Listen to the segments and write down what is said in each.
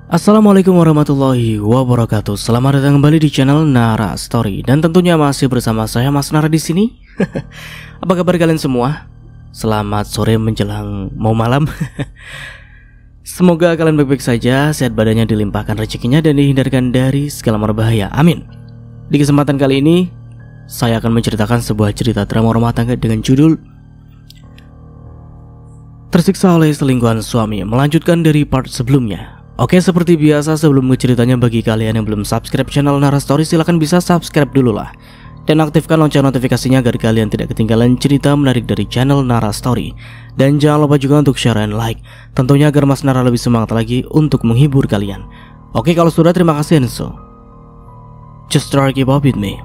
Assalamualaikum warahmatullahi wabarakatuh. Selamat datang kembali di channel Nara Story dan tentunya masih bersama saya Mas Nara di sini. Apa kabar kalian semua? Selamat sore menjelang mau malam. Semoga kalian baik-baik saja, sehat badannya, dilimpahkan rezekinya dan dihindarkan dari segala berbahaya. Amin. Di kesempatan kali ini saya akan menceritakan sebuah cerita drama rumah tangga dengan judul Tersiksa oleh selingkuhan suami, melanjutkan dari part sebelumnya. Oke, seperti biasa sebelum ceritanya, bagi kalian yang belum subscribe channel Nara Story, silahkan bisa subscribe dulu lah dan aktifkan lonceng notifikasinya agar kalian tidak ketinggalan cerita menarik dari channel Nara Story. Dan jangan lupa juga untuk share and like, tentunya agar Mas Nara lebih semangat lagi untuk menghibur kalian. Oke, kalau sudah, terima kasih Enso. Just try keep up with me.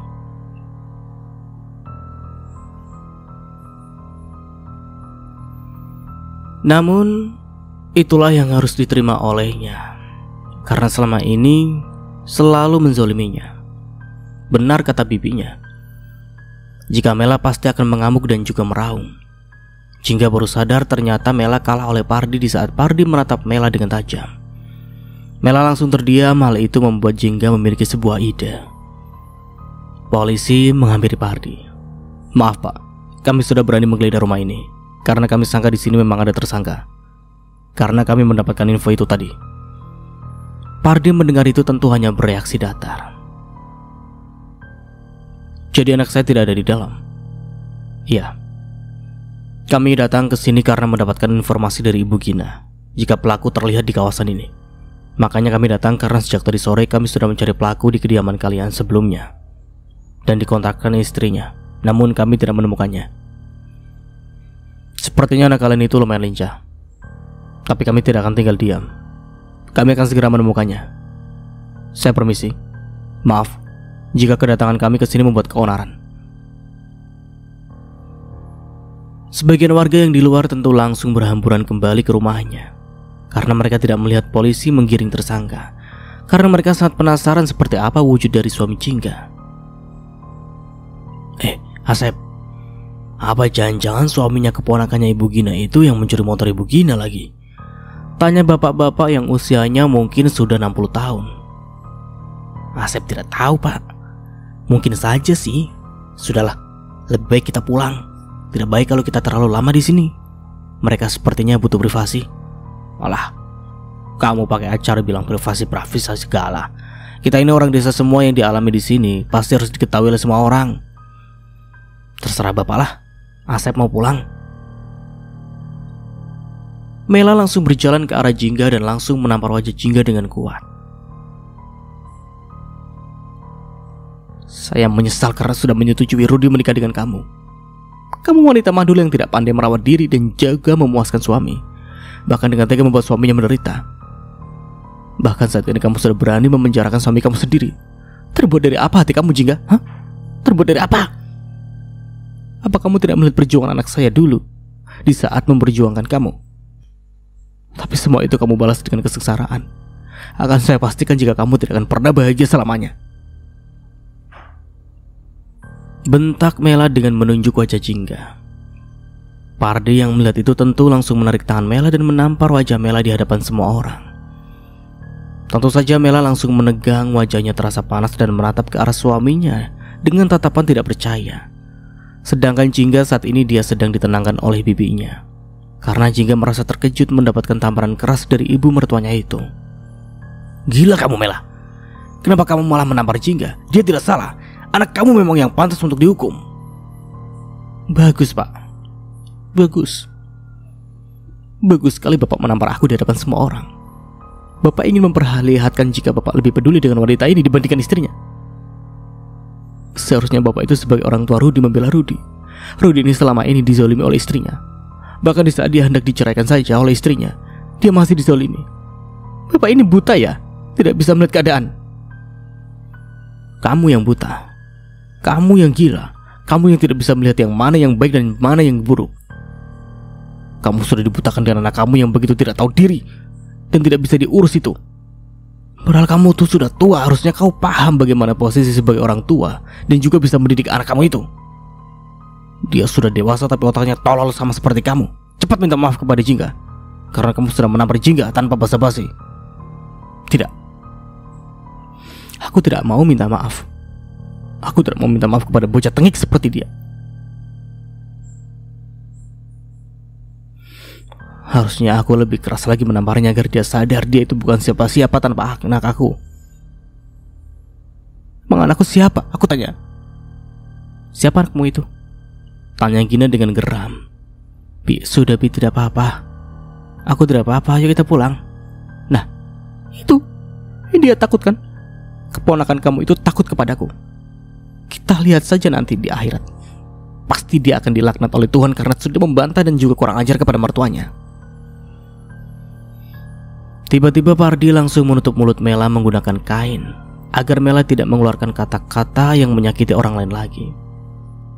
Namun itulah yang harus diterima olehnya, karena selama ini selalu menzoliminya. Benar kata bibinya, jika Mela pasti akan mengamuk dan juga meraung. Jingga baru sadar ternyata Mela kalah oleh Pardi di saat Pardi menatap Mela dengan tajam. Mela langsung terdiam. Hal itu membuat Jingga memiliki sebuah ide. Polisi menghampiri Pardi. Maaf Pak, kami sudah berani menggeledah rumah ini karena kami sangka di sini memang ada tersangka. Karena kami mendapatkan info itu tadi. Pardi mendengar itu tentu hanya bereaksi datar. Jadi anak saya tidak ada di dalam? Iya. Kami datang ke sini karena mendapatkan informasi dari Ibu Gina jika pelaku terlihat di kawasan ini. Makanya kami datang karena sejak tadi sore kami sudah mencari pelaku di kediaman kalian sebelumnya dan dikontakkan istrinya, namun kami tidak menemukannya. Sepertinya anak kalian itu lumayan lincah. Tapi kami tidak akan tinggal diam. Kami akan segera menemukannya. Saya permisi. Maaf jika kedatangan kami ke sini membuat keonaran. Sebagian warga yang di luar tentu langsung berhamburan kembali ke rumahnya karena mereka tidak melihat polisi menggiring tersangka. Karena mereka sangat penasaran seperti apa wujud dari suami Jingga. Asep, apa jangan-jangan suaminya keponakannya Ibu Gina itu yang mencuri motor Ibu Gina lagi? Tanya bapak-bapak yang usianya mungkin sudah 60 tahun. Asep tidak tahu Pak. Mungkin saja sih. Sudahlah, lebih baik kita pulang. Tidak baik kalau kita terlalu lama di sini. Mereka sepertinya butuh privasi. Alah, kamu pakai acara bilang privasi segala. Kita ini orang desa semua, yang dialami di sini pasti harus diketahui oleh semua orang. Terserah bapak lah. Asep mau pulang. Mela langsung berjalan ke arah Jingga dan langsung menampar wajah Jingga dengan kuat. Saya menyesal karena sudah menyetujui Rudi menikah dengan kamu. Kamu wanita mandul yang tidak pandai merawat diri dan jaga memuaskan suami. Bahkan dengan tega membuat suaminya menderita. Bahkan saat ini kamu sudah berani memenjarakan suami kamu sendiri. Terbuat dari apa hati kamu, Jingga? Hah? Terbuat dari apa? Apa kamu tidak melihat perjuangan anak saya dulu di saat memperjuangkan kamu? Tapi semua itu kamu balas dengan kesengsaraan. Akan saya pastikan jika kamu tidak akan pernah bahagia selamanya. Bentak Mela dengan menunjuk wajah Jingga. Pardi yang melihat itu tentu langsung menarik tangan Mela dan menampar wajah Mela di hadapan semua orang. Tentu saja Mela langsung menegang, wajahnya terasa panas dan menatap ke arah suaminya dengan tatapan tidak percaya. Sedangkan Jingga saat ini dia sedang ditenangkan oleh bibinya. Karena Jingga merasa terkejut mendapatkan tamparan keras dari ibu mertuanya itu. Gila kamu Mela. Kenapa kamu malah menampar Jingga? Dia tidak salah. Anak kamu memang yang pantas untuk dihukum. Bagus Pak. Bagus. Bagus sekali Bapak menampar aku di hadapan semua orang. Bapak ingin memperlihatkan jika Bapak lebih peduli dengan wanita ini dibandingkan istrinya. Seharusnya Bapak itu sebagai orang tua Rudi membela Rudi. Rudi ini selama ini dizolimi oleh istrinya. Bahkan di saat dia hendak diceraikan saja oleh istrinya, dia masih dizolimi. Bapak ini buta ya? Tidak bisa melihat keadaan. Kamu yang buta. Kamu yang gila. Kamu yang tidak bisa melihat yang mana yang baik dan mana yang buruk. Kamu sudah dibutakan dengan anak kamu yang begitu tidak tahu diri dan tidak bisa diurus itu. Padahal kamu tuh sudah tua. Harusnya kau paham bagaimana posisi sebagai orang tua dan juga bisa mendidik anak kamu itu. Dia sudah dewasa tapi otaknya tolol sama seperti kamu. Cepat minta maaf kepada Jingga, karena kamu sudah menampar Jingga tanpa basa-basi. Tidak. Aku tidak mau minta maaf. Aku tidak mau minta maaf kepada bocah tengik seperti dia. Harusnya aku lebih keras lagi menamparnya agar dia sadar dia itu bukan siapa-siapa tanpa anak aku. Emang anakku siapa? Aku tanya. Siapa anakmu itu? Tanya Gina dengan geram. Bi, sudah Bi, tidak apa-apa. Aku tidak apa-apa, ayo kita pulang. Nah, itu dia takut kan? Keponakan kamu itu takut kepadaku. Kita lihat saja nanti di akhirat. Pasti dia akan dilaknat oleh Tuhan karena sudah membantah dan juga kurang ajar kepada mertuanya. Tiba-tiba Pardi langsung menutup mulut Mela menggunakan kain agar Mela tidak mengeluarkan kata-kata yang menyakiti orang lain lagi.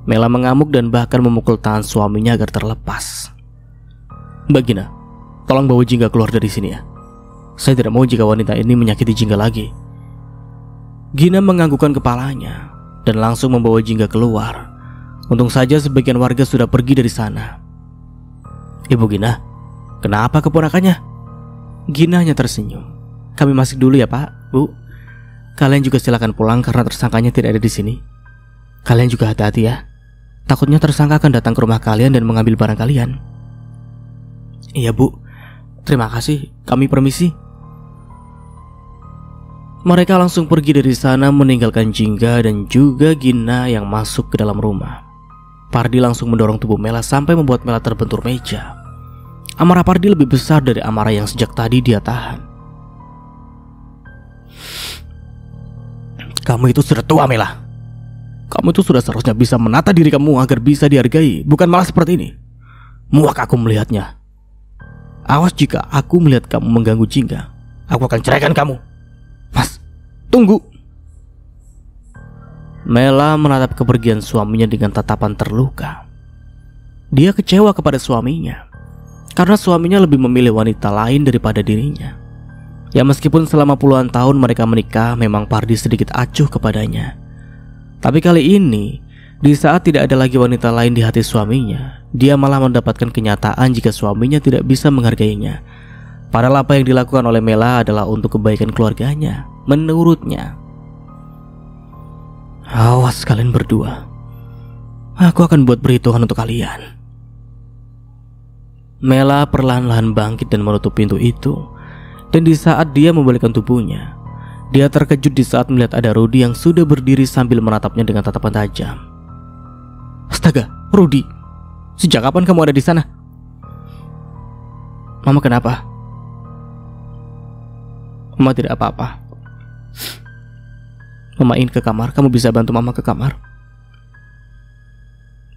Mela mengamuk dan bahkan memukul tangan suaminya agar terlepas. Mbak Gina, tolong bawa Jingga keluar dari sini ya. Saya tidak mau jika wanita ini menyakiti Jingga lagi. Gina menganggukkan kepalanya dan langsung membawa Jingga keluar. Untung saja sebagian warga sudah pergi dari sana. Ibu Gina, kenapa keponakannya? Gina hanya tersenyum. Kami masuk dulu ya Pak, Bu. Kalian juga silakan pulang karena tersangkanya tidak ada di sini. Kalian juga hati-hati ya. Takutnya tersangka akan datang ke rumah kalian dan mengambil barang kalian. Iya Bu, terima kasih. Kami permisi. Mereka langsung pergi dari sana meninggalkan Jingga dan juga Gina yang masuk ke dalam rumah. Pardi langsung mendorong tubuh Mela sampai membuat Mela terbentur meja. Amarah Pardi lebih besar dari amarah yang sejak tadi dia tahan. Kamu itu sudah tua, Mela. Kamu itu sudah seharusnya bisa menata diri kamu agar bisa dihargai, bukan malah seperti ini. Muak aku melihatnya. Awas jika aku melihat kamu mengganggu Jingga, aku akan ceraikan kamu. Mas, tunggu. Mela menatap kepergian suaminya dengan tatapan terluka. Dia kecewa kepada suaminya karena suaminya lebih memilih wanita lain daripada dirinya. Ya meskipun selama puluhan tahun mereka menikah, memang Pardi sedikit acuh kepadanya. Tapi kali ini, di saat tidak ada lagi wanita lain di hati suaminya, dia malah mendapatkan kenyataan jika suaminya tidak bisa menghargainya. Padahal apa yang dilakukan oleh Mela adalah untuk kebaikan keluarganya, menurutnya. Awas kalian berdua. Aku akan buat perhitungan untuk kalian. Mela perlahan-lahan bangkit dan menutup pintu itu. Dan di saat dia membalikkan tubuhnya, dia terkejut di saat melihat ada Rudy yang sudah berdiri sambil menatapnya dengan tatapan tajam. Astaga, Rudy, sejak kapan kamu ada di sana? Mama kenapa? Mama tidak apa-apa. Mama ingin ke kamar, kamu bisa bantu Mama ke kamar?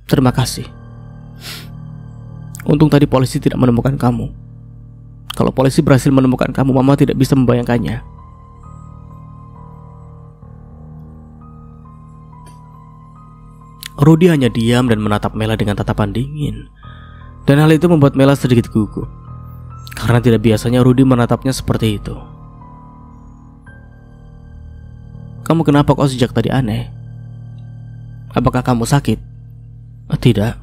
Terima kasih. Untung tadi polisi tidak menemukan kamu. Kalau polisi berhasil menemukan kamu, Mama tidak bisa membayangkannya. Rudy hanya diam dan menatap Mela dengan tatapan dingin. Dan hal itu membuat Mela sedikit gugup, karena tidak biasanya Rudy menatapnya seperti itu. Kamu kenapa kok sejak tadi aneh? Apakah kamu sakit? Tidak.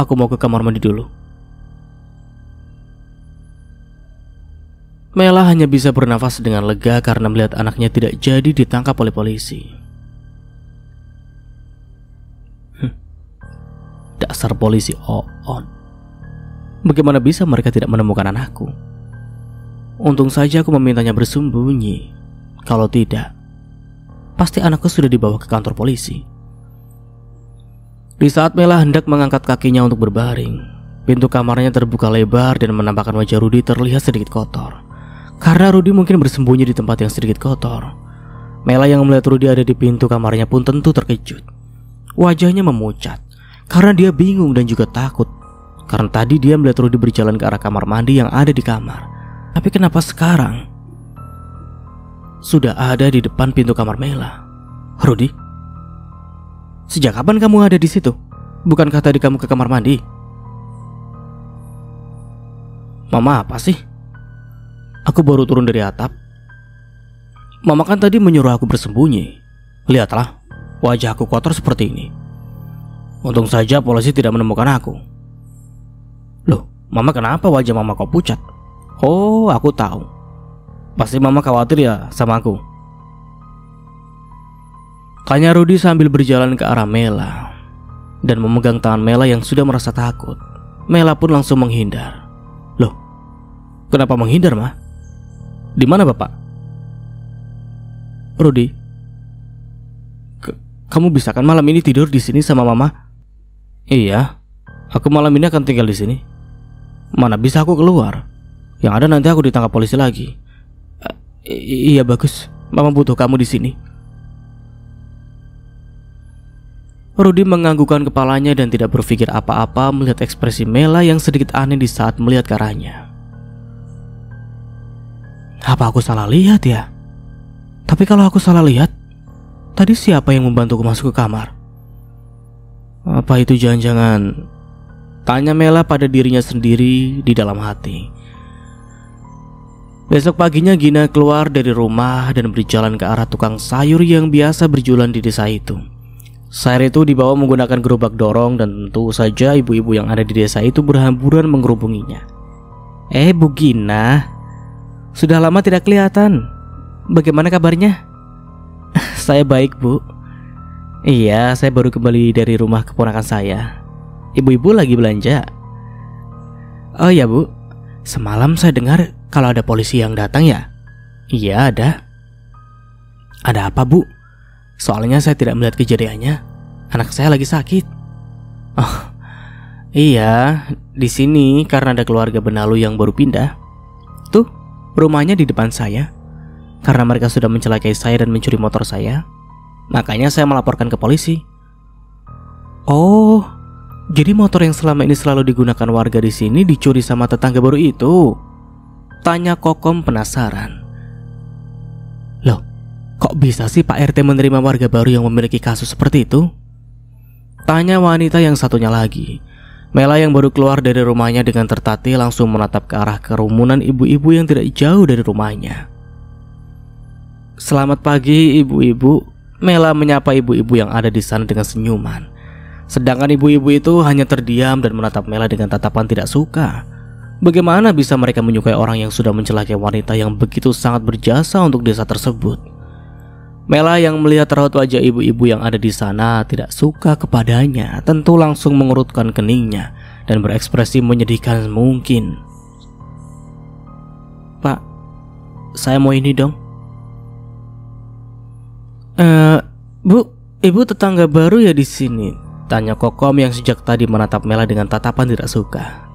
Aku mau ke kamar mandi dulu. Mela hanya bisa bernafas dengan lega karena melihat anaknya tidak jadi ditangkap oleh polisi. Dasar polisi on. Bagaimana bisa mereka tidak menemukan anakku? Untung saja aku memintanya bersembunyi. Kalau tidak, pasti anakku sudah dibawa ke kantor polisi. Di saat Mela hendak mengangkat kakinya untuk berbaring, pintu kamarnya terbuka lebar dan menampakkan wajah Rudy terlihat sedikit kotor. Karena Rudy mungkin bersembunyi di tempat yang sedikit kotor. Mela yang melihat Rudy ada di pintu kamarnya pun tentu terkejut. Wajahnya memucat karena dia bingung dan juga takut. Karena tadi dia melihat Rudy berjalan ke arah kamar mandi yang ada di kamar. Tapi kenapa sekarang sudah ada di depan pintu kamar Mela? Rudy, sejak kapan kamu ada di situ? Bukankah tadi kamu ke kamar mandi? Mama apa sih? Aku baru turun dari atap. Mama kan tadi menyuruh aku bersembunyi. Lihatlah, wajah aku kotor seperti ini. Untung saja polisi tidak menemukan aku. Loh, Mama kenapa wajah Mama kok pucat? Oh, aku tahu. Pasti mama khawatir ya sama aku. Tanya Rudy sambil berjalan ke arah Mela dan memegang tangan Mela yang sudah merasa takut. Mela pun langsung menghindar. Loh, kenapa menghindar, Ma? Di mana Bapak? Rudy, kamu bisa kan malam ini tidur di sini sama Mama? Iya, aku malam ini akan tinggal di sini. Mana bisa aku keluar? Yang ada nanti aku ditangkap polisi lagi. Iya bagus, Mama butuh kamu di sini. Rudy menganggukkan kepalanya dan tidak berpikir apa-apa melihat ekspresi Mela yang sedikit aneh di saat melihat ke arahnya. Apa aku salah lihat ya? Tapi kalau aku salah lihat, tadi siapa yang membantuku masuk ke kamar? Apa itu jangan-jangan? Tanya Mela pada dirinya sendiri di dalam hati. Besok paginya Gina keluar dari rumah dan berjalan ke arah tukang sayur yang biasa berjualan di desa itu. Sayur itu dibawa menggunakan gerobak dorong dan tentu saja ibu-ibu yang ada di desa itu berhamburan mengerubunginya. Bu Gina, sudah lama tidak kelihatan. Bagaimana kabarnya? Saya baik, Bu. Iya, saya baru kembali dari rumah keponakan saya. Ibu-ibu lagi belanja. Oh iya, Bu. Semalam saya dengar kalau ada polisi yang datang ya? Iya, ada. Ada apa, Bu? Soalnya saya tidak melihat kejadiannya. Anak saya lagi sakit. Oh, iya, di sini karena ada keluarga benalu yang baru pindah. Tuh, rumahnya di depan saya. Karena mereka sudah mencelakai saya dan mencuri motor saya, makanya saya melaporkan ke polisi. Oh, jadi motor yang selama ini selalu digunakan warga di sini dicuri sama tetangga baru itu? Tanya Kokom penasaran. Loh, kok bisa sih Pak RT menerima warga baru yang memiliki kasus seperti itu? Tanya wanita yang satunya lagi. Mela yang baru keluar dari rumahnya dengan tertatih langsung menatap ke arah kerumunan ibu-ibu yang tidak jauh dari rumahnya. Selamat pagi ibu-ibu. Mela menyapa ibu-ibu yang ada di sana dengan senyuman. Sedangkan ibu-ibu itu hanya terdiam dan menatap Mela dengan tatapan tidak suka. Bagaimana bisa mereka menyukai orang yang sudah mencelakai wanita yang begitu sangat berjasa untuk desa tersebut? Mela yang melihat raut wajah ibu-ibu yang ada di sana tidak suka kepadanya, tentu langsung mengerutkan keningnya dan berekspresi menyedihkan mungkin. Pak, saya mau ini dong. Bu, ibu tetangga baru ya di sini? Tanya Kokom yang sejak tadi menatap Mela dengan tatapan tidak suka.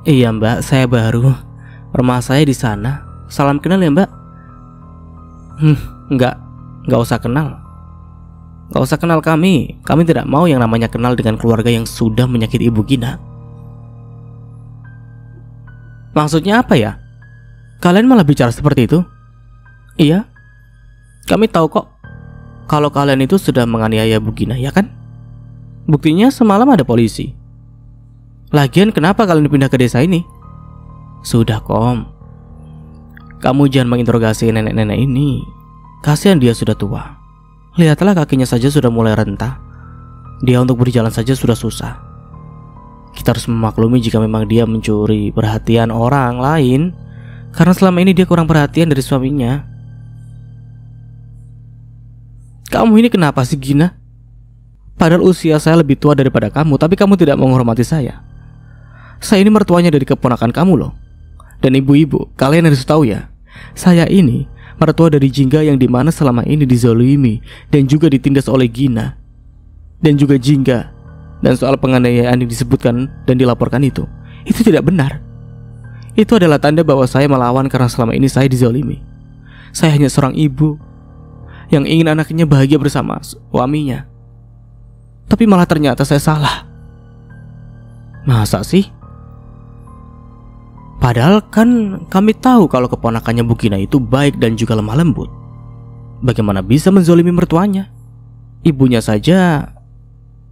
Iya Mbak, saya baru. Rumah saya di sana. Salam kenal ya Mbak. Enggak usah kenal. Enggak usah kenal kami. Kami tidak mau yang namanya kenal dengan keluarga yang sudah menyakiti Ibu Gina. Maksudnya apa ya? Kalian malah bicara seperti itu? Iya, kami tahu kok kalau kalian itu sudah menganiaya Bu Gina, ya kan? Buktinya semalam ada polisi. Lagian kenapa kalian pindah ke desa ini? Sudah Kom, kamu jangan menginterogasi nenek-nenek ini. Kasihan dia sudah tua. Lihatlah kakinya saja sudah mulai rentah. Dia untuk berjalan saja sudah susah. Kita harus memaklumi jika memang dia mencuri perhatian orang lain, karena selama ini dia kurang perhatian dari suaminya. Kamu ini kenapa sih Gina? Padahal usia saya lebih tua daripada kamu, tapi kamu tidak menghormati saya. Saya ini mertuanya dari keponakan kamu loh. Dan ibu-ibu, kalian harus tahu ya, saya ini mertua dari Jingga yang dimana selama ini dizalimi dan juga ditindas oleh Gina. Dan juga Jingga. Dan soal penganiayaan yang disebutkan dan dilaporkan itu tidak benar. Itu adalah tanda bahwa saya melawan karena selama ini saya dizalimi. Saya hanya seorang ibu yang ingin anaknya bahagia bersama suaminya. Tapi malah ternyata saya salah. Masa sih? Padahal kan kami tahu kalau keponakannya Bu Gina itu baik dan juga lemah lembut. Bagaimana bisa menzolimi mertuanya? Ibunya saja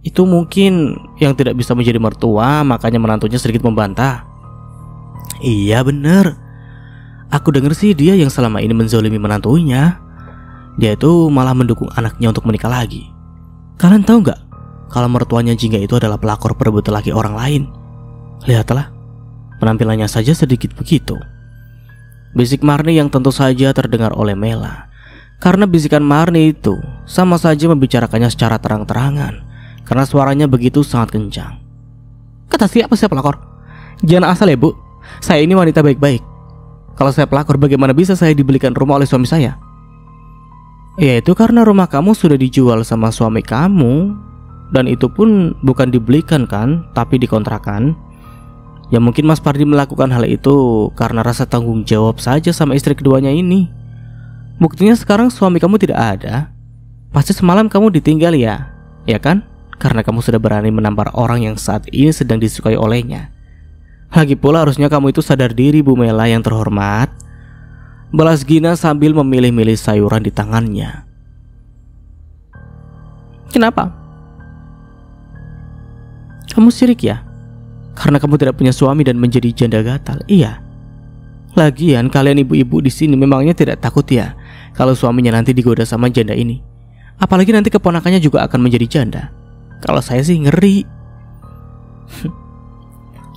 itu mungkin yang tidak bisa menjadi mertua, makanya menantunya sedikit membantah. Iya bener, aku dengar sih dia yang selama ini menzolimi menantunya. Dia itu malah mendukung anaknya untuk menikah lagi. Kalian tahu nggak kalau mertuanya Jingga itu adalah pelakor perebut laki orang lain? Lihatlah, penampilannya saja sedikit begitu. Bisik Marni yang tentu saja terdengar oleh Mela. Karena bisikan Marni itu sama saja membicarakannya secara terang-terangan, karena suaranya begitu sangat kencang. Kata siapa saya pelakor? Jangan asal ya bu, saya ini wanita baik-baik. Kalau saya pelakor, bagaimana bisa saya dibelikan rumah oleh suami saya? Ya itu karena rumah kamu sudah dijual sama suami kamu. Dan itu pun bukan dibelikan kan, tapi dikontrakan. Ya mungkin Mas Pardi melakukan hal itu karena rasa tanggung jawab saja sama istri keduanya ini. Buktinya sekarang suami kamu tidak ada. Pasti semalam kamu ditinggal ya kan? Karena kamu sudah berani menampar orang yang saat ini sedang disukai olehnya. Lagi pula harusnya kamu itu sadar diri Bu Mela yang terhormat, balas Gina sambil memilih-milih sayuran di tangannya. Kenapa? Kamu sirik ya? Karena kamu tidak punya suami dan menjadi janda gatal. Iya. Lagian kalian ibu-ibu di sini memangnya tidak takut ya kalau suaminya nanti digoda sama janda ini? Apalagi nanti keponakannya juga akan menjadi janda. Kalau saya sih ngeri.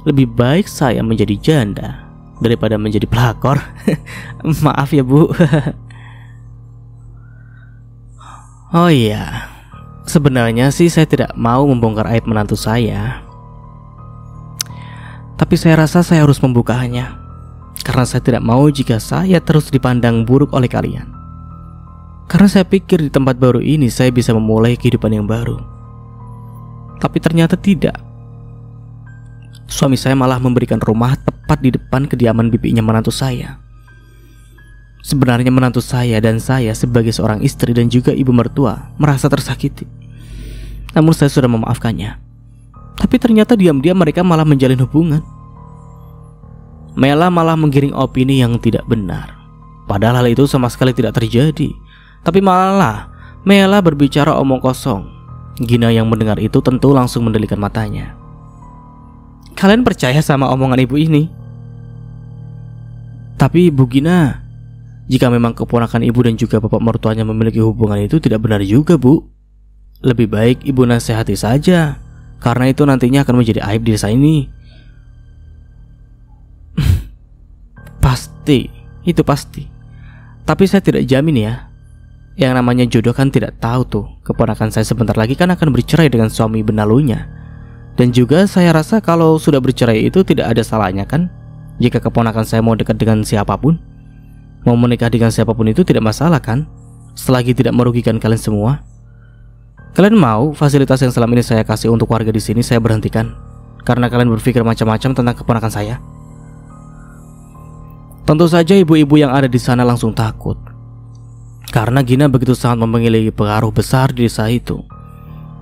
Lebih baik saya menjadi janda daripada menjadi pelakor. Maaf ya bu. Oh iya, sebenarnya sih saya tidak mau membongkar aib menantu saya, tapi saya rasa saya harus membukanya, karena saya tidak mau jika saya terus dipandang buruk oleh kalian. Karena saya pikir di tempat baru ini saya bisa memulai kehidupan yang baru. Tapi ternyata tidak. Suami saya malah memberikan rumah tepat di depan kediaman bibinya menantu saya. Sebenarnya menantu saya dan saya sebagai seorang istri dan juga ibu mertua merasa tersakiti. Namun saya sudah memaafkannya. Tapi ternyata diam-diam mereka malah menjalin hubungan. Mela malah menggiring opini yang tidak benar, padahal hal itu sama sekali tidak terjadi. Tapi malah Mela berbicara omong kosong. Gina yang mendengar itu tentu langsung mendelikan matanya. Kalian percaya sama omongan ibu ini? Tapi Bu Gina, jika memang keponakan ibu dan juga bapak mertuanya memiliki hubungan itu tidak benar juga bu. Lebih baik ibu nasihati saja, karena itu nantinya akan menjadi aib di desa ini. Pasti, itu pasti. Tapi saya tidak jamin ya. Yang namanya jodoh kan tidak tahu tuh. Keponakan saya sebentar lagi kan akan bercerai dengan suami benalunya. Dan juga saya rasa kalau sudah bercerai itu tidak ada salahnya kan, jika keponakan saya mau dekat dengan siapapun, mau menikah dengan siapapun itu tidak masalah kan, selagi tidak merugikan kalian semua. Kalian mau fasilitas yang selama ini saya kasih untuk warga di sini saya berhentikan karena kalian berpikir macam-macam tentang keponakan saya? Tentu saja ibu-ibu yang ada di sana langsung takut, karena Gina begitu sangat memiliki pengaruh besar di desa itu.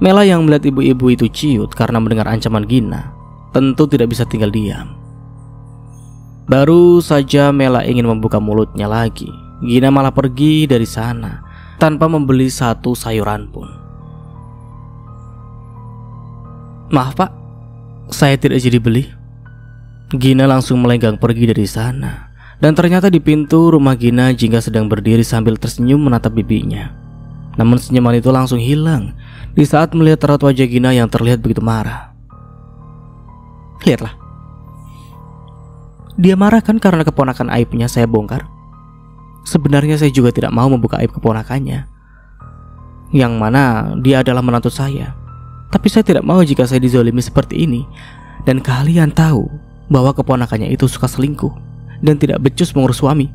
Mela yang melihat ibu-ibu itu ciut karena mendengar ancaman Gina, tentu tidak bisa tinggal diam. Baru saja Mela ingin membuka mulutnya lagi, Gina malah pergi dari sana tanpa membeli satu sayuran pun. Maaf pak, saya tidak jadi beli. Gina langsung melenggang pergi dari sana. Dan ternyata di pintu rumah Gina, Jingga sedang berdiri sambil tersenyum menatap bibinya. Namun senyuman itu langsung hilang di saat melihat raut wajah Gina yang terlihat begitu marah. Lihatlah, dia marah kan karena keponakan aibnya saya bongkar. Sebenarnya saya juga tidak mau membuka aib keponakannya, yang mana dia adalah menantu saya. Tapi saya tidak mau jika saya dizolimi seperti ini. Dan kalian tahu bahwa keponakannya itu suka selingkuh dan tidak becus mengurus suami.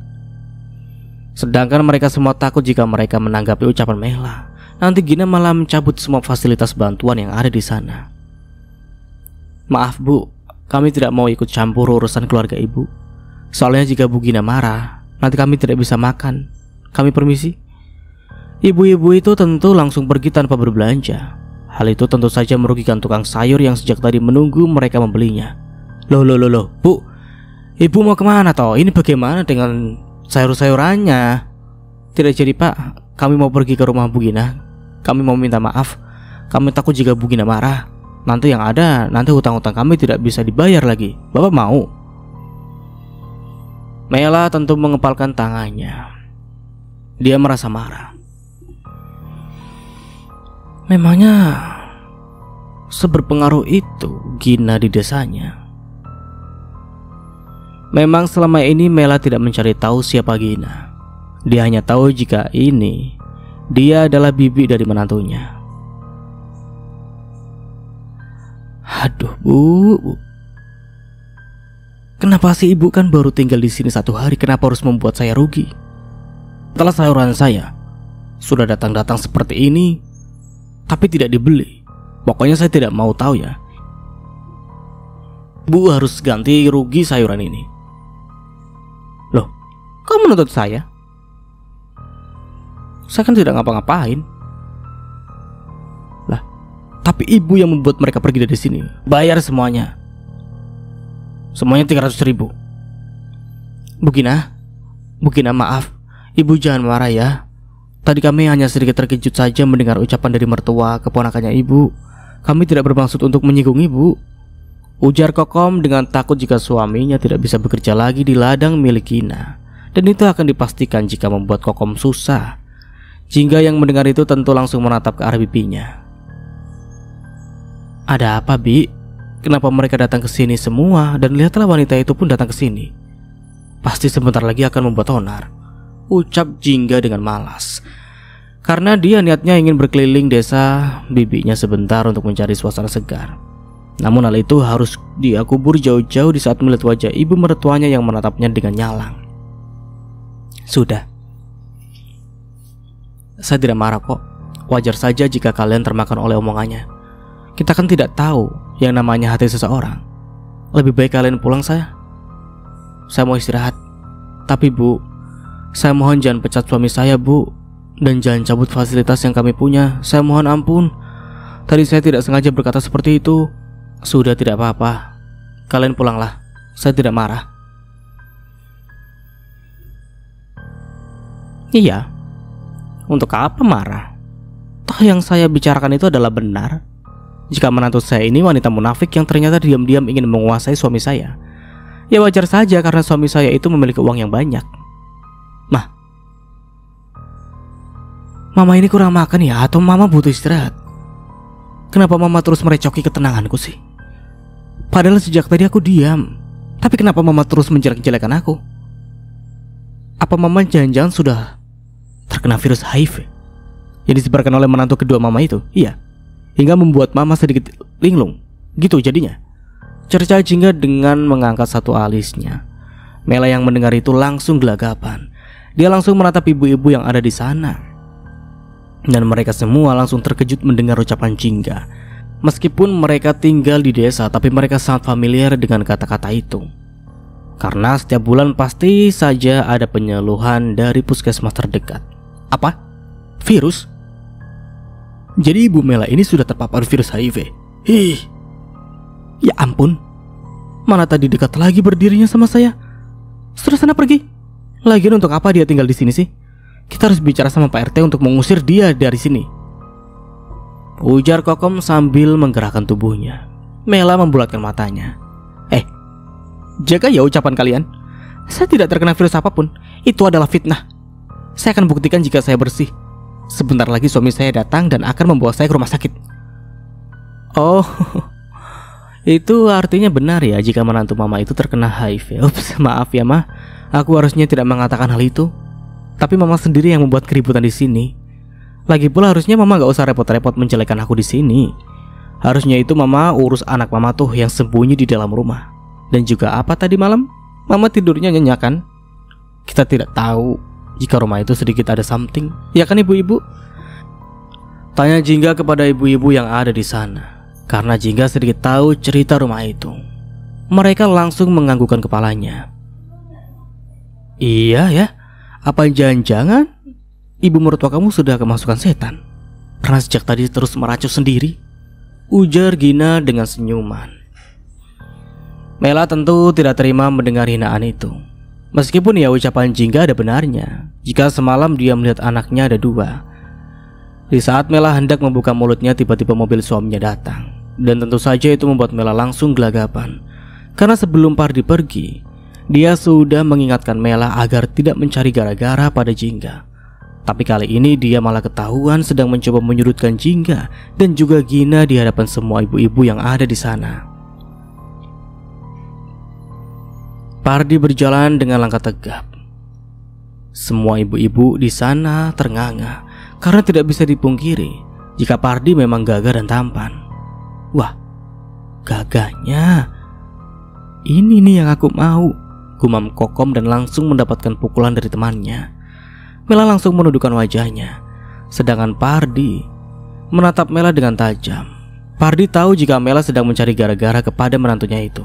Sedangkan mereka semua takut jika mereka menanggapi ucapan Mela, nanti Gina malah mencabut semua fasilitas bantuan yang ada di sana. Maaf bu, kami tidak mau ikut campur urusan keluarga ibu. Soalnya jika Bu Gina marah, nanti kami tidak bisa makan. Kami permisi. Ibu-ibu itu tentu langsung pergi tanpa berbelanja. Hal itu tentu saja merugikan tukang sayur yang sejak tadi menunggu mereka membelinya. Loh, bu, ibu mau kemana toh? Ini bagaimana dengan sayur-sayurannya? Tidak jadi pak, kami mau pergi ke rumah Bu Gina. Kami mau minta maaf. Kami takut jika Bu Gina marah, nanti yang ada, nanti hutang-hutang kami tidak bisa dibayar lagi. Bapak mau? Mela tentu mengepalkan tangannya. Dia merasa marah. Memangnya seberpengaruh itu Gina di desanya? Memang selama ini Mela tidak mencari tahu siapa Gina. Dia hanya tahu jika dia adalah bibi dari menantunya. Aduh bu, kenapa sih ibu kan baru tinggal di sini 1 hari, kenapa harus membuat saya rugi? Setelah sayuran saya sudah datang-datang seperti ini, tapi tidak dibeli. Pokoknya saya tidak mau tahu ya. Bu harus ganti rugi sayuran ini. Loh, kamu menuntut saya? Saya kan tidak ngapa-ngapain. Lah, tapi ibu yang membuat mereka pergi dari sini. Bayar semuanya. Semuanya 300.000. Bu Gina maaf. Ibu jangan marah ya. Tadi kami hanya sedikit terkejut saja mendengar ucapan dari mertua keponakannya ibu. Kami tidak bermaksud untuk menyinggung ibu, ujar Kokom dengan takut jika suaminya tidak bisa bekerja lagi di ladang milik Gina. Dan itu akan dipastikan jika membuat Kokom susah. Jingga yang mendengar itu tentu langsung menatap ke arah bibinya. Ada apa, Bi? Kenapa mereka datang ke sini semua? Dan lihatlah wanita itu pun datang ke sini. Pasti sebentar lagi akan membuat onar, ucap Jingga dengan malas. Karena dia niatnya ingin berkeliling desa bibinya sebentar untuk mencari suasana segar. Namun hal itu harus dia kubur jauh-jauh di saat melihat wajah ibu mertuanya yang menatapnya dengan nyalang. Sudah, saya tidak marah kok. Wajar saja jika kalian termakan oleh omongannya. Kita kan tidak tahu yang namanya hati seseorang. Lebih baik kalian pulang saya mau istirahat. Tapi bu, saya mohon jangan pecat suami saya bu. Dan jangan cabut fasilitas yang kami punya. Saya mohon ampun. Tadi saya tidak sengaja berkata seperti itu. Sudah, tidak apa-apa. Kalian pulanglah. Saya tidak marah. Iya. Untuk apa marah? Toh yang saya bicarakan itu adalah benar. Jika menantu saya ini wanita munafik yang ternyata diam-diam ingin menguasai suami saya, ya wajar saja karena suami saya itu memiliki uang yang banyak. Mama ini kurang makan ya, atau mama butuh istirahat? Kenapa mama terus merecoki ketenanganku sih? Padahal sejak tadi aku diam. Tapi kenapa mama terus menjelek-jelekan aku? Apa mama jangan-jangan sudah terkena virus HIV yang disebarkan oleh menantu kedua mama itu? Iya, hingga membuat mama sedikit linglung. Gitu jadinya, cerca Jingga dengan mengangkat satu alisnya. Mela yang mendengar itu langsung gelagapan. Dia langsung menatap ibu-ibu yang ada di sana. Dan mereka semua langsung terkejut mendengar ucapan Jingga. Meskipun mereka tinggal di desa, tapi mereka sangat familiar dengan kata-kata itu. Karena setiap bulan pasti saja ada penyuluhan dari puskesmas terdekat. Apa? Virus? Jadi ibu Mela ini sudah terpapar virus HIV? Ih, ya ampun. Mana tadi dekat lagi berdirinya sama saya. Sudah sana pergi. Lagian untuk apa dia tinggal di sini sih? Kita harus bicara sama Pak RT untuk mengusir dia dari sini, ujar Kokom sambil menggerakkan tubuhnya. Mela membulatkan matanya. Jaga ya ucapan kalian. Saya tidak terkena virus apapun. Itu adalah fitnah. Saya akan buktikan jika saya bersih. Sebentar lagi suami saya datang dan akan membawa saya ke rumah sakit. Oh, itu artinya benar ya jika menantu mama itu terkena HIV. Ups, maaf ya ma. Aku harusnya tidak mengatakan hal itu. Tapi mama sendiri yang membuat keributan di sini. Lagi pula harusnya mama gak usah repot-repot menjelekkan aku di sini. Harusnya itu mama urus anak mama tuh yang sembunyi di dalam rumah. Dan juga apa tadi malam? Mama tidurnya nyenyak kan? Kita tidak tahu jika rumah itu sedikit ada something. Ya kan ibu-ibu? Tanya Jingga kepada ibu-ibu yang ada di sana. Karena Jingga sedikit tahu cerita rumah itu. Mereka langsung menganggukkan kepalanya. Iya ya. Apa jangan-jangan ibu mertua kamu sudah kemasukan setan? Karena sejak tadi terus meracau sendiri, ujar Gina dengan senyuman. Mela tentu tidak terima mendengar hinaan itu. Meskipun ya ucapan Jingga ada benarnya. Jika semalam dia melihat anaknya ada 2. Di saat Mela hendak membuka mulutnya, tiba-tiba mobil suaminya datang. Dan tentu saja itu membuat Mela langsung gelagapan. Karena sebelum Pardi pergi, dia sudah mengingatkan Mela agar tidak mencari gara-gara pada Jingga. Tapi kali ini dia malah ketahuan sedang mencoba menyudutkan Jingga dan juga Gina di hadapan semua ibu-ibu yang ada di sana. Pardi berjalan dengan langkah tegap. Semua ibu-ibu di sana ternganga karena tidak bisa dipungkiri jika Pardi memang gagah dan tampan. Wah, gagahnya. Ini nih yang aku mau, gumam Kokom dan langsung mendapatkan pukulan dari temannya. Mela langsung menundukkan wajahnya, sedangkan Pardi menatap Mela dengan tajam. Pardi tahu jika Mela sedang mencari gara-gara kepada menantunya itu.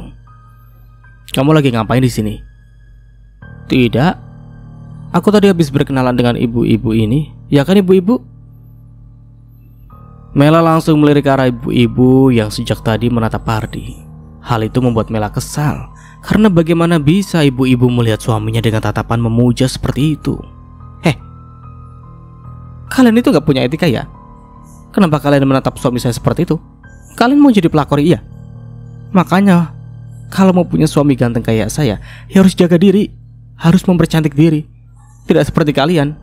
Kamu lagi ngapain di sini? Tidak. Aku tadi habis berkenalan dengan ibu-ibu ini. Ya kan ibu-ibu? Mela langsung melirik ke arah ibu-ibu yang sejak tadi menatap Pardi. Hal itu membuat Mela kesal, karena bagaimana bisa ibu-ibu melihat suaminya dengan tatapan memuja seperti itu? Kalian itu gak punya etika ya? Kenapa kalian menatap suami saya seperti itu? Kalian mau jadi pelakor iya? Makanya kalau mau punya suami ganteng kayak saya, ya harus jaga diri, harus mempercantik diri. Tidak seperti kalian,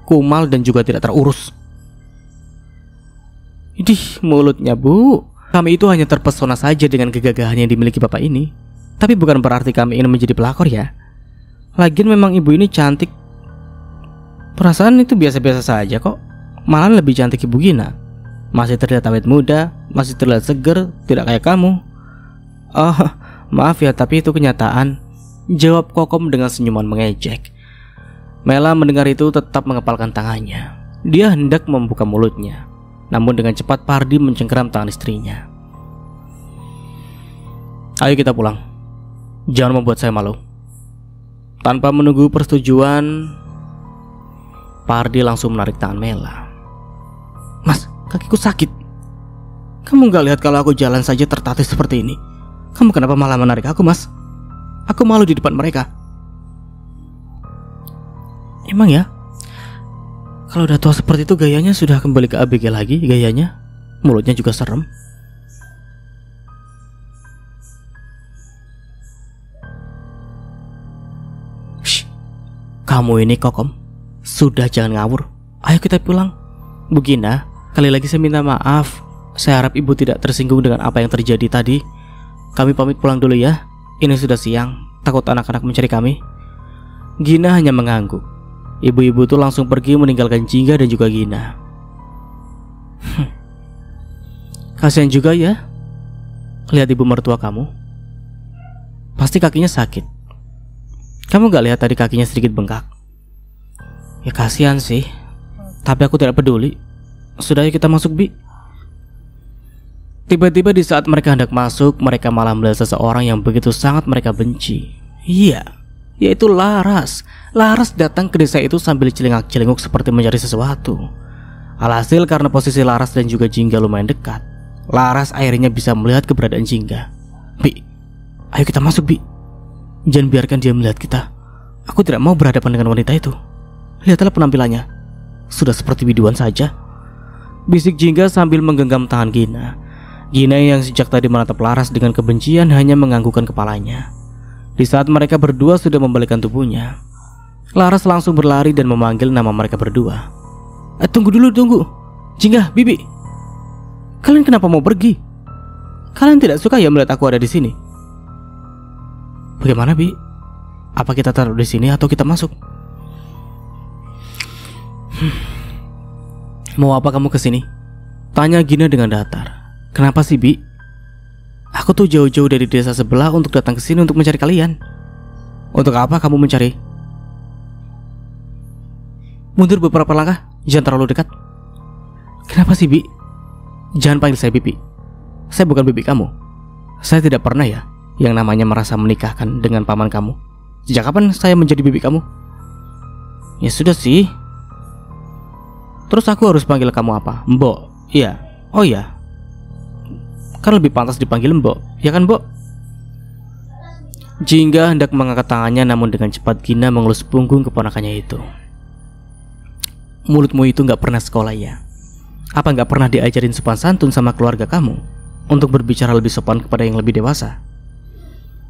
kumal dan juga tidak terurus. Idih, mulutnya bu. Kami itu hanya terpesona saja dengan kegagahan yang dimiliki bapak ini. Tapi bukan berarti kami ingin menjadi pelakor ya. Lagian memang ibu ini cantik. Perasaan itu biasa-biasa saja kok. Malah lebih cantik ibu Gina. Masih terlihat awet muda, masih terlihat seger, tidak kayak kamu. Oh, maaf ya, tapi itu kenyataan, jawab Kokom dengan senyuman mengejek. Mela mendengar itu tetap mengepalkan tangannya. Dia hendak membuka mulutnya, namun dengan cepat Pardi mencengkeram tangan istrinya. Ayo kita pulang. Jangan membuat saya malu. Tanpa menunggu persetujuan, Pardi langsung menarik tangan Mela. Mas, kakiku sakit. Kamu gak lihat kalau aku jalan saja tertatih seperti ini? Kamu kenapa malah menarik aku, Mas? Aku malu di depan mereka. Emang ya? Kalau udah tua seperti itu gayanya sudah kembali ke ABG lagi gayanya. Mulutnya juga serem. Shh, kamu ini Kokom, sudah jangan ngawur. Ayo kita pulang. Bu Gina, kali lagi saya minta maaf. Saya harap ibu tidak tersinggung dengan apa yang terjadi tadi. Kami pamit pulang dulu ya. Ini sudah siang, takut anak-anak mencari kami. Gina hanya mengangguk. Ibu-ibu itu langsung pergi meninggalkan Jingga dan juga Gina. Kasihan juga ya, lihat ibu mertua kamu. Pasti kakinya sakit. Kamu gak lihat tadi kakinya sedikit bengkak? Ya kasihan sih, tapi aku tidak peduli. Sudah, yuk kita masuk, Bi. Tiba-tiba di saat mereka hendak masuk, mereka malah melihat seseorang yang begitu sangat mereka benci. Iya, yaitu Laras. Laras datang ke desa itu sambil celingak-celinguk seperti mencari sesuatu. Alhasil karena posisi Laras dan juga Jingga lumayan dekat, Laras akhirnya bisa melihat keberadaan Jingga. Bi, ayo kita masuk, Bi. Jangan biarkan dia melihat kita. Aku tidak mau berhadapan dengan wanita itu. Lihatlah penampilannya, sudah seperti biduan saja, bisik Jingga sambil menggenggam tangan Gina. Gina yang sejak tadi menatap Laras dengan kebencian hanya menganggukkan kepalanya. Di saat mereka berdua sudah membalikkan tubuhnya, Laras langsung berlari dan memanggil nama mereka berdua. Tunggu dulu, tunggu. Jingga, Bibi. Kalian kenapa mau pergi? Kalian tidak suka ya melihat aku ada di sini? Bagaimana, Bi? Apa kita taruh di sini atau kita masuk? Mau apa kamu kesini? Tanya Gina dengan datar. Kenapa sih, Bi? Aku tuh jauh-jauh dari desa sebelah untuk datang ke sini untuk mencari kalian. Untuk apa kamu mencari? Mundur beberapa langkah, jangan terlalu dekat. Kenapa sih, Bi? Jangan panggil saya Bibi. Saya bukan bibi kamu. Saya tidak pernah ya yang namanya merasa menikahkan dengan paman kamu. Sejak kapan saya menjadi bibi kamu? Ya sudah sih. Terus aku harus panggil kamu apa? Mbok? Iya. Oh iya, kan lebih pantas dipanggil Mbok, ya kan, Mbok? Jingga hendak mengangkat tangannya, namun dengan cepat Gina mengelus punggung keponakannya itu. Mulutmu itu gak pernah sekolah ya? Apa gak pernah diajarin sopan santun sama keluarga kamu untuk berbicara lebih sopan kepada yang lebih dewasa?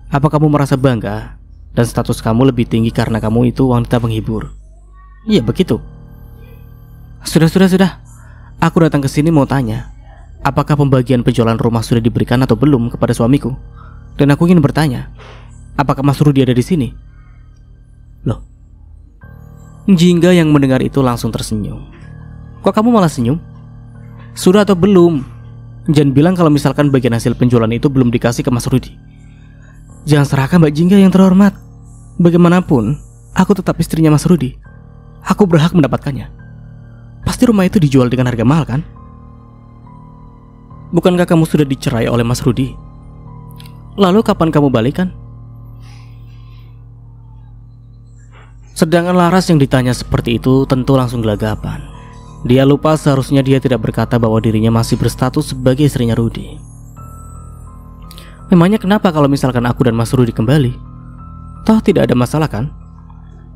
Apa kamu merasa bangga dan status kamu lebih tinggi karena kamu itu wanita penghibur? Iya begitu. Sudah. Aku datang ke sini mau tanya, apakah pembagian penjualan rumah sudah diberikan atau belum kepada suamiku? Dan aku ingin bertanya, Apakah Mas Rudi ada di sini? Loh, Jingga yang mendengar itu langsung tersenyum. Kok kamu malah senyum? Sudah atau belum? Jangan bilang kalau misalkan bagian hasil penjualan itu belum dikasih ke Mas Rudi. Jangan serahkan Mbak Jingga yang terhormat. Bagaimanapun, aku tetap istrinya Mas Rudi. Aku berhak mendapatkannya. Pasti rumah itu dijual dengan harga mahal kan? Bukankah kamu sudah dicerai oleh Mas Rudi? Lalu kapan kamu balikan? Sedangkan Laras yang ditanya seperti itu tentu langsung gelagapan. Dia lupa seharusnya dia tidak berkata bahwa dirinya masih berstatus sebagai istrinya Rudi. Memangnya kenapa kalau misalkan aku dan Mas Rudi kembali? Toh tidak ada masalah kan?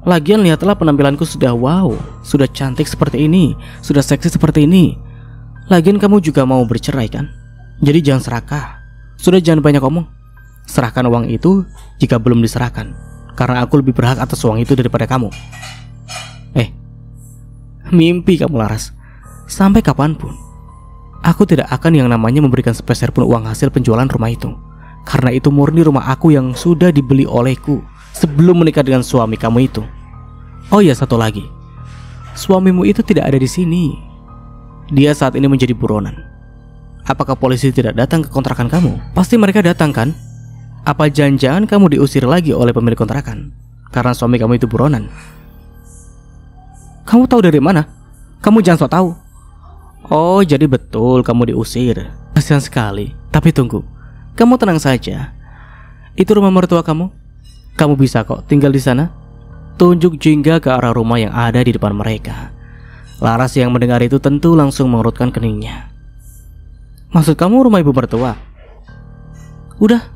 Lagian lihatlah penampilanku sudah wow, sudah cantik seperti ini, sudah seksi seperti ini. Lagian kamu juga mau bercerai kan? Jadi jangan serakah. Sudah jangan banyak omong. Serahkan uang itu jika belum diserahkan, karena aku lebih berhak atas uang itu daripada kamu. Mimpi kamu Laras. Sampai kapanpun aku tidak akan yang namanya memberikan sepeser pun uang hasil penjualan rumah itu. Karena itu murni rumah aku yang sudah dibeli olehku sebelum menikah dengan suami kamu itu. Oh ya, satu lagi. Suamimu itu tidak ada di sini. Dia saat ini menjadi buronan. Apakah polisi tidak datang ke kontrakan kamu? Pasti mereka datang kan? Apa jangan-jangan kamu diusir lagi oleh pemilik kontrakan karena suami kamu itu buronan? Kamu tahu dari mana? Kamu jangan sok tahu. Oh, jadi betul kamu diusir. Kasihan sekali. Tapi tunggu, kamu tenang saja. Itu rumah mertua kamu. Kamu bisa kok tinggal di sana. Tunjuk Jingga ke arah rumah yang ada di depan mereka. Laras yang mendengar itu tentu langsung mengerutkan keningnya. Maksud kamu rumah ibu mertua? Udah,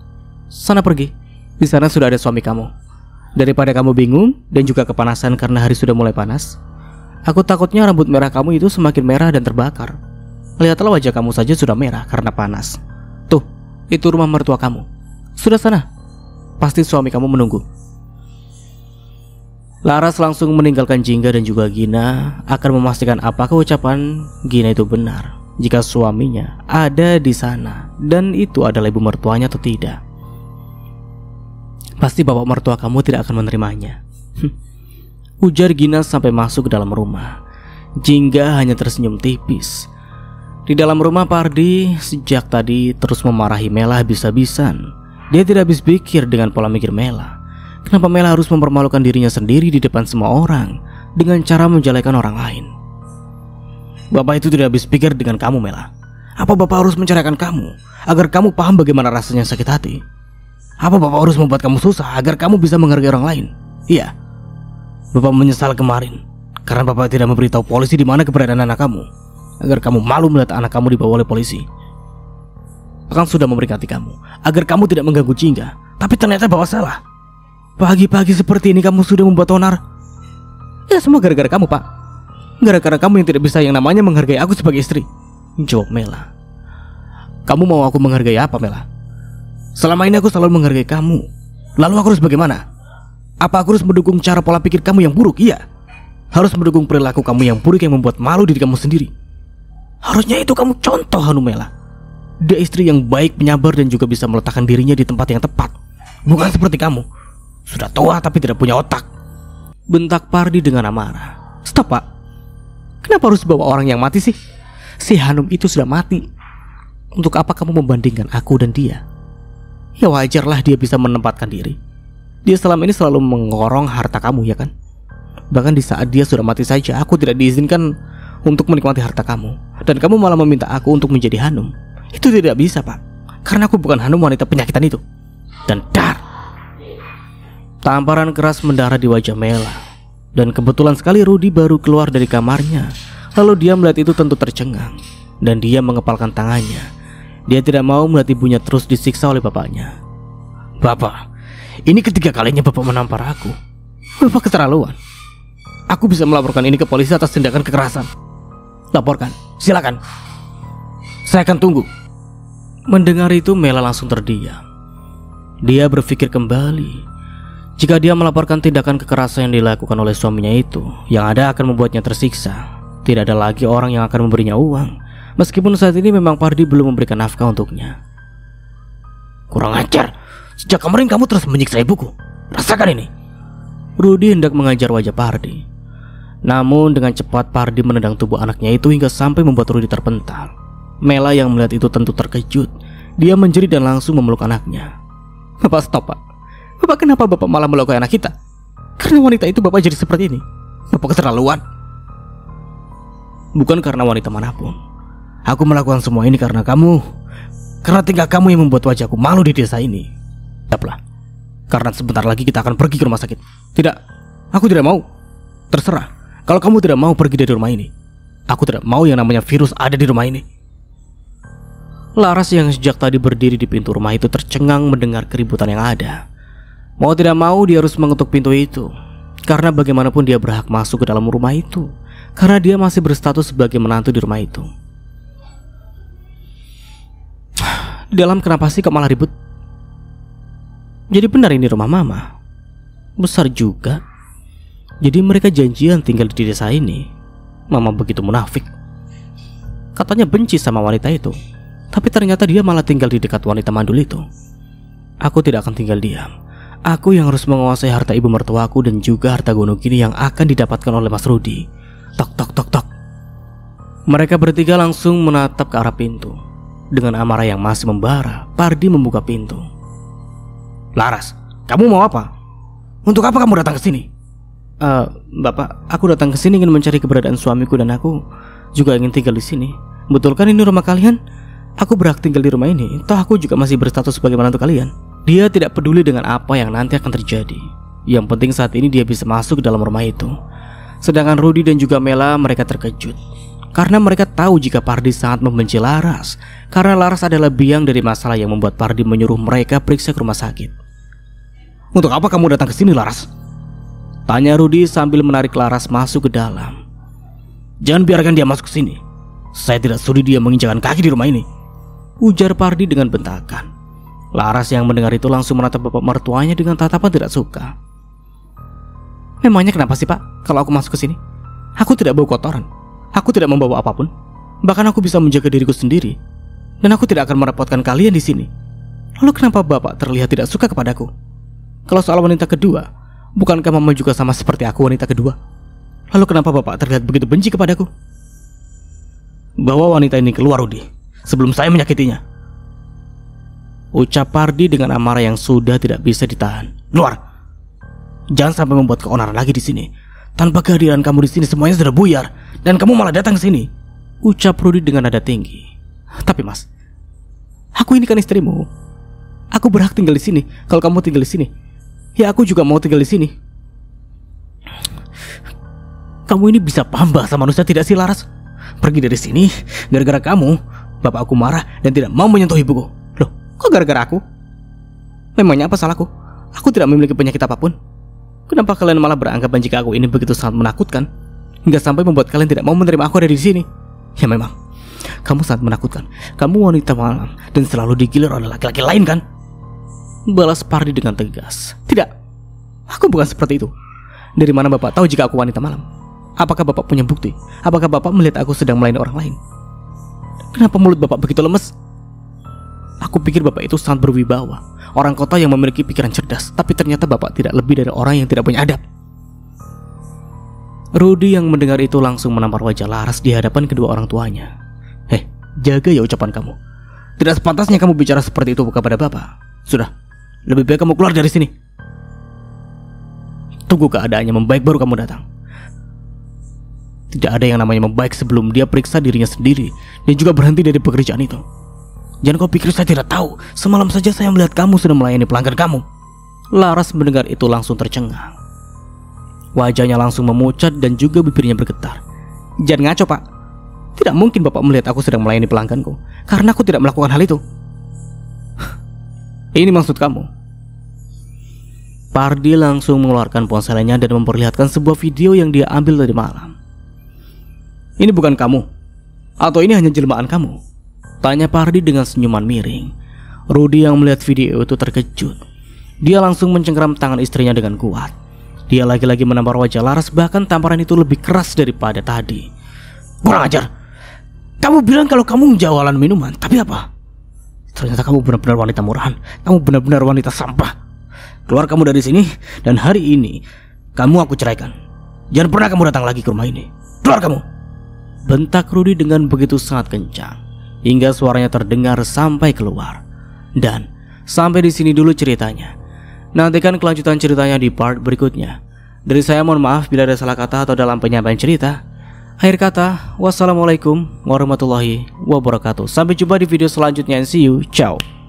sana pergi. Di sana sudah ada suami kamu. Daripada kamu bingung dan juga kepanasan karena hari sudah mulai panas, aku takutnya rambut merah kamu itu semakin merah dan terbakar. Lihatlah wajah kamu saja sudah merah karena panas. Tuh, itu rumah mertua kamu. Sudah sana. Pasti suami kamu menunggu. Laras langsung meninggalkan Jingga dan juga Gina akan memastikan apakah ucapan Gina itu benar. Jika suaminya ada di sana dan itu adalah ibu mertuanya atau tidak. Pasti bapak mertua kamu tidak akan menerimanya. Ujar Gina sampai masuk ke dalam rumah. Jingga hanya tersenyum tipis. Di dalam rumah Pardi sejak tadi terus memarahi Mela habis-habisan. Dia tidak habis pikir dengan pola mikir Mela. Kenapa Mela harus mempermalukan dirinya sendiri di depan semua orang dengan cara menjelekan orang lain? Bapak itu tidak habis pikir dengan kamu, Mela. Apa bapak harus menceraikan kamu agar kamu paham bagaimana rasanya sakit hati? Apa bapak harus membuat kamu susah agar kamu bisa menghargai orang lain? Iya, bapak menyesal kemarin karena bapak tidak memberitahu polisi di mana keberadaan anak kamu, agar kamu malu melihat anak kamu dibawa oleh polisi. Akang sudah memperingati kamu agar kamu tidak mengganggu Jingga, tapi ternyata bapak salah. Pagi-pagi seperti ini kamu sudah membuat onar. Ya semua gara-gara kamu, Pak. Gara-gara kamu yang tidak bisa yang namanya menghargai aku sebagai istri. Jawab Mela. Kamu mau aku menghargai apa, Mela? Selama ini aku selalu menghargai kamu. Lalu aku harus bagaimana? Apa aku harus mendukung cara pola pikir kamu yang buruk? Iya. Harus mendukung perilaku kamu yang buruk yang membuat malu diri kamu sendiri. Harusnya itu kamu contoh, Mela. Dia istri yang baik, penyabar dan juga bisa meletakkan dirinya di tempat yang tepat. Bukan seperti kamu, sudah tua tapi tidak punya otak. Bentak Pardi dengan amarah. Stop, Pak. Kenapa harus bawa orang yang mati sih? Si Hanum itu sudah mati. Untuk apa kamu membandingkan aku dan dia? Ya wajarlah dia bisa menempatkan diri. Dia selama ini selalu mengorong harta kamu, ya kan? Bahkan di saat dia sudah mati saja, aku tidak diizinkan untuk menikmati harta kamu. Dan kamu malah meminta aku untuk menjadi Hanum. Itu tidak bisa, Pak. Karena aku bukan Hanum wanita penyakitan itu. Dan dar. Tamparan keras mendarah di wajah Mela. Dan kebetulan sekali Rudi baru keluar dari kamarnya. Lalu dia melihat itu tentu tercengang. Dan dia mengepalkan tangannya. Dia tidak mau melihat ibunya terus disiksa oleh bapaknya. Bapak, ini ketiga kalinya bapak menampar aku. Bapak keterlaluan. Aku bisa melaporkan ini ke polisi atas tindakan kekerasan. Laporkan, silakan. Saya akan tunggu. Mendengar itu Mela langsung terdiam. Dia berpikir kembali. Jika dia melaporkan tindakan kekerasan yang dilakukan oleh suaminya itu, yang ada akan membuatnya tersiksa. Tidak ada lagi orang yang akan memberinya uang. Meskipun saat ini memang Pardi belum memberikan nafkah untuknya. Kurang ajar. Sejak kemarin kamu terus menyiksa ibuku. Rasakan ini. Rudy hendak mengajar wajah Pardi. Namun dengan cepat Pardi menendang tubuh anaknya itu hingga sampai membuat Rudy terpental. Mela yang melihat itu tentu terkejut. Dia menjerit dan langsung memeluk anaknya. Bapak, stop, Pak. Bapak, kenapa Bapak malah melukai anak kita? Karena wanita itu Bapak jadi seperti ini. Bapak keterlaluan. Bukan karena wanita manapun. Aku melakukan semua ini karena kamu. Karena tingkah kamu yang membuat wajahku malu di desa ini. Daplah. Karena sebentar lagi kita akan pergi ke rumah sakit. Tidak, aku tidak mau. Terserah. Kalau kamu tidak mau pergi dari rumah ini, aku tidak mau yang namanya virus ada di rumah ini. Laras yang sejak tadi berdiri di pintu rumah itu tercengang mendengar keributan yang ada. Mau tidak mau dia harus mengetuk pintu itu. Karena bagaimanapun dia berhak masuk ke dalam rumah itu. Karena dia masih berstatus sebagai menantu di rumah itu. Di dalam kenapa sih kok malah ribut? Jadi benar ini rumah Mama? Besar juga. Jadi mereka janjian tinggal di desa ini. Mama begitu munafik. Katanya benci sama wanita itu. Tapi ternyata dia malah tinggal di dekat wanita mandul itu. Aku tidak akan tinggal diam. Aku yang harus menguasai harta ibu mertuaku dan juga harta gunung kini yang akan didapatkan oleh Mas Rudy. Tok tok tok tok. Mereka bertiga langsung menatap ke arah pintu. Dengan amarah yang masih membara, Pardi membuka pintu. Laras, kamu mau apa? Untuk apa kamu datang ke sini? Bapak, aku datang ke sini ingin mencari keberadaan suamiku dan aku juga ingin tinggal di sini. Betul kan ini rumah kalian? Aku berhak tinggal di rumah ini. Toh aku juga masih berstatus sebagai menantu kalian. Dia tidak peduli dengan apa yang nanti akan terjadi. Yang penting saat ini dia bisa masuk ke dalam rumah itu. Sedangkan Rudy dan juga Mela mereka terkejut. Karena mereka tahu jika Pardi sangat membenci Laras. Karena Laras adalah biang dari masalah yang membuat Pardi menyuruh mereka periksa ke rumah sakit. Untuk apa kamu datang ke sini, Laras? Tanya Rudy sambil menarik Laras masuk ke dalam. Jangan biarkan dia masuk ke sini. Saya tidak sudi dia menginjakkan kaki di rumah ini, ujar Pardi dengan bentakan. Laras yang mendengar itu langsung menatap bapak mertuanya dengan tatapan tidak suka. Memangnya kenapa sih, Pak? Kalau aku masuk ke sini, aku tidak bawa kotoran. Aku tidak membawa apapun. Bahkan aku bisa menjaga diriku sendiri. Dan aku tidak akan merepotkan kalian di sini. Lalu kenapa Bapak terlihat tidak suka kepadaku? Kalau soal wanita kedua, bukankah Mama juga sama seperti aku wanita kedua? Lalu kenapa Bapak terlihat begitu benci kepadaku? Bawa wanita ini keluar, Rudy, sebelum saya menyakitinya, ucap Pardi dengan amarah yang sudah tidak bisa ditahan. Keluar! Jangan sampai membuat keonaran lagi di sini. Tanpa kehadiran kamu di sini semuanya sudah buyar dan kamu malah datang ke sini, ucap Rudy dengan nada tinggi. Tapi Mas, aku ini kan istrimu. Aku berhak tinggal di sini. Kalau kamu tinggal di sini, ya aku juga mau tinggal di sini. Kamu ini bisa paham bahasa manusia tidak sih, Laras? Pergi dari sini gara-gara kamu. Bapak aku marah dan tidak mau menyentuh ibuku. Loh, kok gara-gara aku? Memangnya apa salahku? Aku tidak memiliki penyakit apapun. Kenapa kalian malah beranggapan jika aku ini begitu sangat menakutkan hingga sampai membuat kalian tidak mau menerima aku ada di sini? Ya memang, kamu sangat menakutkan. Kamu wanita malam dan selalu digilir oleh laki-laki lain kan? Balas Pardi dengan tegas. Tidak, aku bukan seperti itu. Dari mana Bapak tahu jika aku wanita malam? Apakah Bapak punya bukti? Apakah Bapak melihat aku sedang melayani orang lain? Kenapa mulut Bapak begitu lemes? Aku pikir Bapak itu sangat berwibawa, orang kota yang memiliki pikiran cerdas. Tapi ternyata Bapak tidak lebih dari orang yang tidak punya adab. Rudy yang mendengar itu langsung menampar wajah Laras di hadapan kedua orang tuanya. Jaga ya ucapan kamu. Tidak sepantasnya kamu bicara seperti itu kepada Bapak. Sudah, lebih baik kamu keluar dari sini. Tunggu keadaannya membaik baru kamu datang. Tidak ada yang namanya membaik sebelum dia periksa dirinya sendiri dan juga berhenti dari pekerjaan itu. Jangan kau pikir saya tidak tahu. Semalam saja saya melihat kamu sudah melayani pelanggan kamu. Laras mendengar itu langsung tercengang. Wajahnya langsung memucat dan juga bibirnya bergetar. Jangan ngaco, Pak. Tidak mungkin Bapak melihat aku sedang melayani pelangganku, karena aku tidak melakukan hal itu. Ini maksud kamu? Pardi langsung mengeluarkan ponselnya dan memperlihatkan sebuah video yang dia ambil tadi malam. Ini bukan kamu? Atau ini hanya jelmaan kamu? Tanya Pardi dengan senyuman miring. Rudy yang melihat video itu terkejut. Dia langsung mencengkeram tangan istrinya dengan kuat. Dia lagi-lagi menampar wajah Laras, bahkan tamparan itu lebih keras daripada tadi. Kurang ajar. Kamu bilang kalau kamu jualan minuman, tapi apa? Ternyata kamu benar-benar wanita murahan. Kamu benar-benar wanita sampah. Keluar kamu dari sini, dan hari ini kamu aku ceraikan. Jangan pernah kamu datang lagi ke rumah ini. Keluar kamu!" bentak Rudy dengan begitu sangat kencang hingga suaranya terdengar sampai keluar. Dan sampai di sini dulu ceritanya. Nantikan kelanjutan ceritanya di part berikutnya. Dari saya mohon maaf bila ada salah kata atau dalam penyampaian cerita. Akhir kata, wassalamualaikum warahmatullahi wabarakatuh. Sampai jumpa di video selanjutnya. See you, ciao.